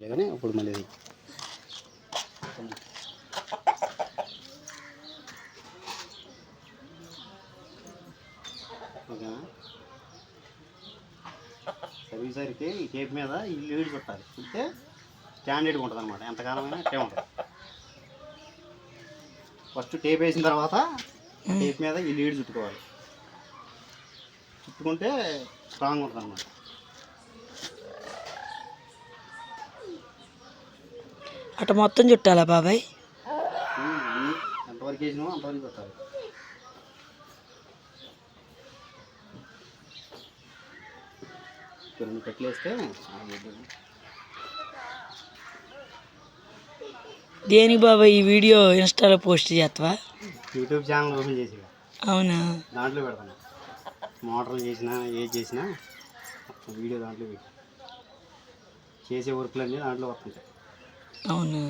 లేదని ఇప్పుడు మళ్ళీ ఓకేనా. సర్వీసర్కి ఈ టేప్ మీద ఈ లీడ్ చుట్టాలి, చుట్టే స్టాండర్డ్గా ఉంటుంది అనమాట, ఎంతకాలమైనా అట్టే ఉంటుంది. ఫస్ట్ టేప్ వేసిన తర్వాత టేప్ మీద ఈ లీడ్ చుట్టుకోవాలి, చుట్టుకుంటే స్ట్రాంగ్ ఉంటుంది అనమాట. అటు మొత్తం చుట్టాలా బాబాయ్? ఎంతవరకు వేసినామో అంతవరకు చుట్టాలి. రెండు కట్లు వేస్తే దేనికి బాబాయ్ ఈ వీడియో ఇన్స్టాలో పోస్ట్ చేస్తావా? యూట్యూబ్ ఛానల్ ఓపెన్ చేసి అవునా, దాంట్లో పెడతాను. మోటార్లు చేసినా ఏది చేసినా వీడియో దాంట్లో పెట్టి చేసే వర్క్లన్నీ దాంట్లో వస్తుంటాయి. అవునా,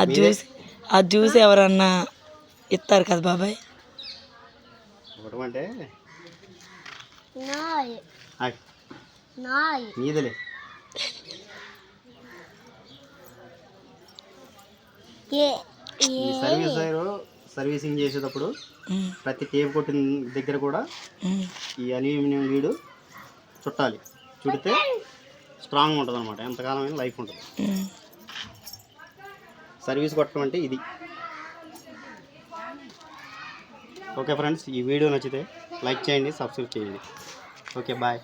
అది చూసి ఎవరన్నా ఇస్తారు కదా బాబాయ్? ఒకటమంటే నీదలే. ఈ సర్వీసింగ్ చేసేటప్పుడు ప్రతి టేప్ కొట్టిన దగ్గర కూడా ఈ అల్యూమినియం లీడు చుట్టాలి. చుడితే స్ట్రాంగ్ ఉంటుంది అనమాట, ఎంతకాలమైన లైఫ్ ఉంటుంది. సర్వీస్ కొట్టడం అంటే ఇది. ఓకే ఫ్రెండ్స్, ఈ వీడియో నచ్చితే లైక్ చేయండి, సబ్స్క్రైబ్ చేయండి. Okay, bye.